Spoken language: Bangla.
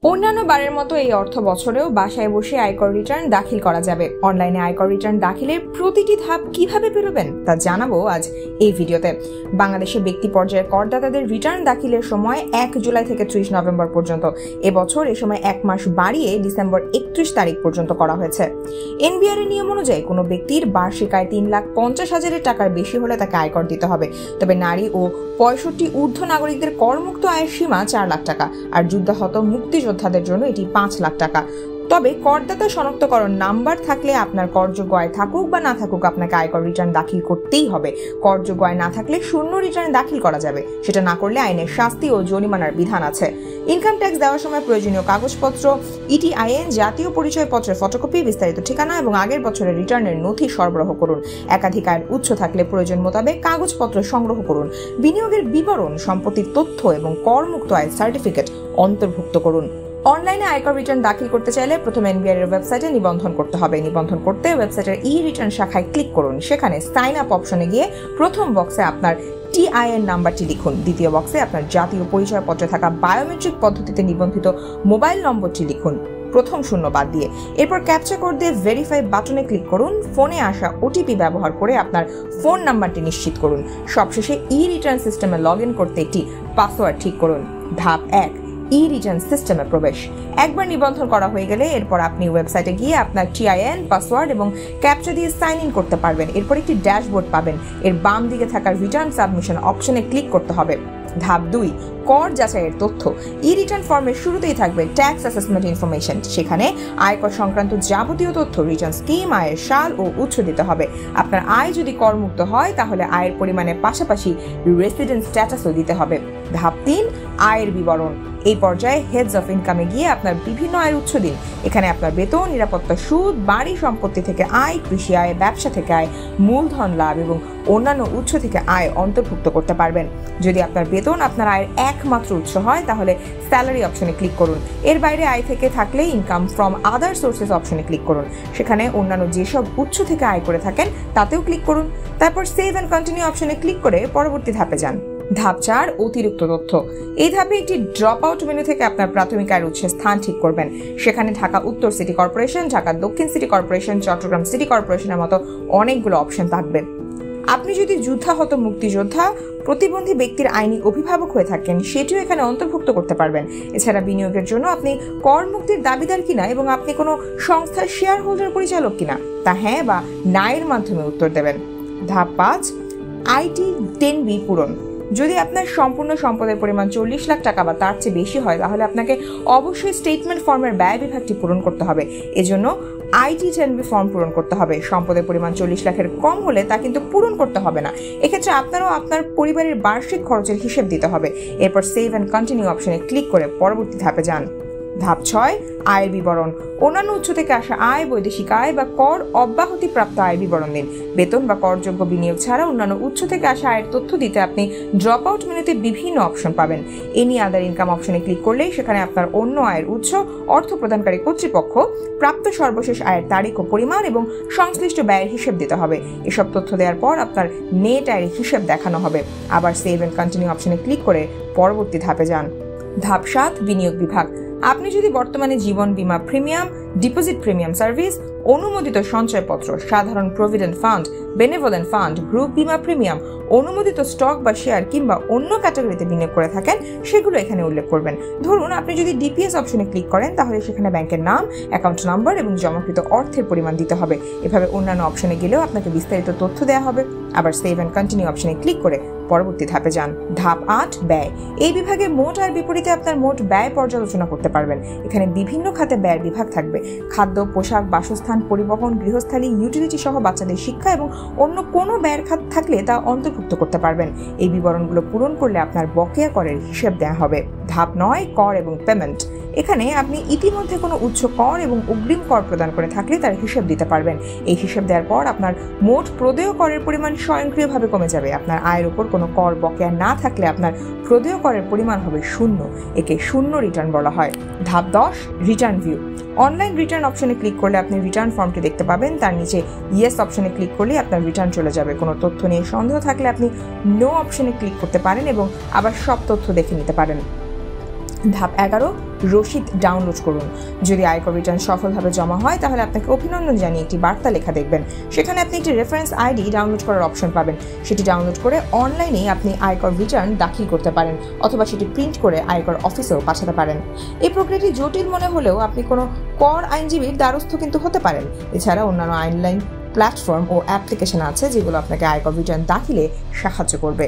অন্যান্য বারের মতো এই অর্থ বছরেও বাসায় বসে আয়কর রিটার্ন দাখিল করা যাবে। অনলাইনে আয়কর রিটার্ন দাখিলের প্রতিটি ধাপ কিভাবে পেরোবেন তা জানাবো আজ এই ভিডিওতে। বাংলাদেশে ব্যক্তি পর্যায়ের করদাতাদের রিটার্ন দাখিলের সময় 1 জুলাই থেকে 30 নভেম্বর পর্যন্ত। এবছর এ সময় 1 মাস বাড়িয়ে ডিসেম্বর 31 তারিখ পর্যন্ত করা হয়েছে। এনবিআর এর নিয়ম অনুযায়ী কোনো ব্যক্তির বার্ষিক আয় 3,50,000 টাকার বেশি হলে তাকে আয়কর দিতে হবে। তবে নারী ও 65 ঊর্ধ্ব নাগরিকদের করমুক্ত আয়ের সীমা 4 লাখ টাকা, আর যুদ্ধাহত মুক্তিযোদ্ধাদের জন্য এটি 5 লাখ টাকা। তবে করদাতা শনাক্তকরণ নাম্বার থাকলে আপনার করযোগ্য আয় থাকুক বা না থাকুক আপনাকে আয়কর রিটার্ন দাখিল করতেই হবে। করযোগ্য আয় না থাকলে শূন্য রিটার্ন দাখিল করা যাবে, সেটা না করলে আইনের শাস্তি ও জরিমানার বিধান আছে। ইনকাম ট্যাক্স দেওয়ার সময় প্রয়োজনীয় কাগজপত্র, ইটিআইএন, জাতীয় পরিচয়পত্রের ফটোকপি, বিস্তারিত ঠিকানা এবং আগের বছরের রিটার্নের নথি সরবরাহ করুন। একাধিক আয়ের উৎস থাকলে প্রয়োজন মোতাবেক কাগজপত্র সংগ্রহ করুন। বিনিয়োগের বিবরণ, সম্পত্তির তথ্য এবং করমুক্ত আয়ের সার্টিফিকেট অন্তর্ভুক্ত করুন। অনলাইনে আয়কর রিটার্ন দাখিল করতে চাইলে প্রথমে এনবিআর এর ওয়েবসাইটে নিবন্ধন করতে হবে। নিবন্ধন করতে ওয়েবসাইটের ই রিটার্ন শাখায় ক্লিক করুন। সেখানে সাইন আপ অপশনে গিয়ে প্রথম বক্সে আপনার টিআইএন নাম্বারটি লিখুন। দ্বিতীয় বক্সে আপনার জাতীয় পরিচয়পত্রে থাকা বায়োমেট্রিক পদ্ধতিতে নিবন্ধিত মোবাইল নম্বরটি লিখুন, প্রথম শূন্য বাদ দিয়ে। এরপর ক্যাপচা কোড দিয়ে ভেরিফাই বাটনে ক্লিক করুন। ফোনে আসা ওটিপি ব্যবহার করে আপনার ফোন নাম্বারটি নিশ্চিত করুন। সবশেষে ই রিটার্ন সিস্টেমে লগ ইন করতে একটি পাসওয়ার্ড ঠিক করুন। ধাপ 1, ই রিটার্ন সিস্টেমে প্রবেশ। একবার নিবন্ধন করা হয়ে গেলে এরপর আপনি ওয়েবসাইটে গিয়ে আপনার টিআইএন, পাসওয়ার্ড এবং ক্যাপচা দিয়ে সাইন ইন করতে পারবেন। এরপর একটি ড্যাশবোর্ড পাবেন। এর বাম দিকে থাকা রিটার্ন সাবমিশন অপশনে ক্লিক করতে হবে। ধাপ 2, কর যাচাইয়ের তথ্য। ই রিটার্ন ফর্মের শুরুতেই থাকবে ট্যাক্স অ্যাসেসমেন্ট ইনফরমেশন। সেখানে আয়কর সংক্রান্ত যাবতীয় তথ্য, রিটার্ন স্কিম, আয়ের সাল ও উৎস দিতে হবে। আপনার আয় যদি করমুক্ত হয় তাহলে আয়ের পরিমাণের পাশাপাশি রেসিডেন্ট স্ট্যাটাসও দিতে হবে। ধাপ 3, আয়ের বিবরণ। এই পর্যায়ে হেডস অফ ইনকামে গিয়ে আপনার বিভিন্ন আয়ের উৎস দিন। এখানে আপনার বেতন, নিরাপত্তা সুদ, বাড়ি সম্পত্তি থেকে আয়, কৃষি আয়, ব্যবসা থেকে আয়, মূলধন লাভ এবং অন্যান্য উৎস থেকে আয় অন্তর্ভুক্ত করতে পারবেন। যদি আপনার বেতন আপনার আয়ের একমাত্র উৎস হয় তাহলে স্যালারি অপশনে ক্লিক করুন। এর বাইরে আয় থেকে থাকলে ইনকাম ফ্রম আদার সোর্সেস অপশনে ক্লিক করুন। সেখানে অন্যান্য যেসব উৎস থেকে আয় করে থাকেন তাতেও ক্লিক করুন। তারপর সেভ অ্যান্ড কন্টিনিউ অপশনে ক্লিক করে পরবর্তী ধাপে যান। ধাপ 4, অতিরিক্ত তথ্য। এই ধাপে একটি ড্রপ আউট মেনু থেকে আপনার প্রাথমিক আয়ের উৎসের স্থান ঠিক করবেন। সেখানে ঢাকা উত্তর সিটি কর্পোরেশন, ঢাকা দক্ষিণ সিটি কর্পোরেশন, চট্টগ্রাম সিটি কর্পোরেশনের মতো অনেকগুলো অপশন থাকবে। আপনি যদি যুদ্ধাহত মুক্তিযোদ্ধা, প্রতিবন্ধী ব্যক্তির আইনি অভিভাবক হয়ে থাকেন সেটিও এখানে অন্তর্ভুক্ত করতে পারবেন। এছাড়া বিনিয়োগের জন্য আপনি কর মুক্তির দাবিদার কিনা এবং আপনি কোনো সংস্থার শেয়ার হোল্ডার পরিচালক কিনা তা হ্যাঁ বা নায়ের মাধ্যমে উত্তর দেবেন। ধাপ 5, আইটি 10B পূরণ। যদি আপনার সম্পূর্ণ সম্পদের পরিমাণ 40 লাখ টাকা বা তার চেয়ে বেশি হয় তাহলে আপনাকে অবশ্যই স্টেটমেন্ট ফর্মের ব্যয় বিভাগটি পূরণ করতে হবে। এজন্য আইটি 10B ফর্ম পূরণ করতে হবে। সম্পদের পরিমাণ 40 লাখের কম হলে তা কিন্তু পূরণ করতে হবে না। এক্ষেত্রে আপনারও আপনার পরিবারের বার্ষিক খরচের হিসেব দিতে হবে। এরপর সেভ অ্যান্ড কন্টিনিউ অপশনে ক্লিক করে পরবর্তী ধাপে যান। ধাপ 6, আয়ের বিবরণ। অন্যান্য উৎস থেকে আসা আয়, বৈদেশিক আয় বা কর অব্যাহতিপ্রাপ্ত আয়ের বিবরণ দিন। বেতন বা করযোগ্য বিনিয়োগ ছাড়া অন্যান্য উৎস থেকে আসা আয়ের তথ্য দিতে আপনি ড্রপ আউট মেনুতে বিভিন্ন অপশন পাবেন। এনি আদার ইনকাম অপশনে ক্লিক করলেই সেখানে আপনার অন্য আয়ের উৎস, অর্থ প্রদানকারী কর্তৃপক্ষ, প্রাপ্ত সর্বশেষ আয়ের তারিখ ও পরিমাণ এবং সংশ্লিষ্ট ব্যয়ের হিসেব দিতে হবে। এসব তথ্য দেওয়ার পর আপনার নেট আয়ের হিসেব দেখানো হবে। আবার সেভ এন্ড কন্টিনিউ অপশনে ক্লিক করে পরবর্তী ধাপে যান। ধাপ 7, বিনিয়োগ বিভাগ। আপনি যদি বর্তমানে জীবন বীমা প্রিমিয়াম, ডিপোজিট প্রিমিয়াম সার্ভিস, অনুমোদিত সঞ্চয়পত্র, সাধারণ provident fund, benevolent fund, group বীমা প্রিমিয়াম, অনুমোদিত স্টক বা শেয়ার কিংবা অন্য ক্যাটাগরিতে বিনিয়োগ করে থাকেন সেগুলো এখানে উল্লেখ করবেন। ধরুন আপনি যদি ডিপিএস অপশনে ক্লিক করেন তাহলে সেখানে ব্যাংকের নাম, অ্যাকাউন্ট নাম্বার এবং জমাকৃত অর্থের পরিমাণ দিতে হবে। এভাবে অন্যান্য অপশনে গেলেও আপনাকে বিস্তারিত তথ্য দেওয়া হবে। আবার সেভ অ্যান্ড কন্টিনিউ অপশনে ক্লিক করে পরবর্তী ধাপে যান। ধাপ 8, ব্যয়। এই বিভাগে মোট আয়ের বিপরীতে আপনার মোট ব্যয় পর্যালোচনা করতে পারবেন। এখানে বিভিন্ন খাতে ব্যয়ের বিভাগ থাকবে। খাদ্য, পোশাক, বাসস্থান, পরিবহন, গৃহস্থালী, ইউটিলিটি সহ বাচ্চাদের শিক্ষা এবং অন্য কোনো ব্যয়ের খাত থাকলে তা অন্তর্ভুক্ত করতে পারবেন। এই বিবরণগুলো পূরণ করলে আপনার বকেয়া করের হিসেব দেওয়া হবে। ধাপ 9, কর এবং পেমেন্ট। এখানে আপনি ইতিমধ্যে কোনো উচ্চ কর এবং অগ্রিম কর প্রদান করে থাকলে তার হিসেব দিতে পারবেন। এই হিসেব দেওয়ার পর আপনার মোট প্রদেয় করের পরিমাণ স্বয়ংক্রিয়ভাবে কমে যাবে। আপনার আয়ের উপর কোনো কর বকেয়া না থাকলে আপনার প্রদেয় করের পরিমাণ হবে 0। একে শূন্য রিটার্ন বলা হয়। ধাপ 10, রিটার্ন ভিউ। অনলাইন রিটার্ন অপশনে ক্লিক করলে আপনি রিটার্ন ফর্মটি দেখতে পাবেন। তার নিচে ইয়েস অপশনে ক্লিক করলে আপনার রিটার্ন চলে যাবে। কোনো তথ্য নিয়ে সন্দেহ থাকলে আপনি নো অপশনে ক্লিক করতে পারেন এবং আবার সব তথ্য দেখে নিতে পারেন। ধাপ 11, রসিদ ডাউনলোড করুন। যদি আয়কর রিটার্ন সফলভাবে জমা হয় তাহলে আপনাকে অভিনন্দন জানিয়ে একটি বার্তা লেখা দেখবেন। সেখানে আপনি একটি রেফারেন্স আইডি ডাউনলোড করার অপশন পাবেন। সেটি ডাউনলোড করে অনলাইনে আপনি আয়কর রিটার্ন দাখিল করতে পারেন অথবা সেটি প্রিন্ট করে আয়কর অফিসেও পাঠাতে পারেন। এই প্রক্রিয়াটি জটিল মনে হলেও আপনি কোনো কর আইনজীবীর দ্বারস্থ কিন্তু হতে পারেন। এছাড়া অন্যান্য অনলাইন প্ল্যাটফর্ম ও অ্যাপ্লিকেশন আছে যেগুলো আপনাকে আয়কর রিটার্ন দাখিলে সাহায্য করবে।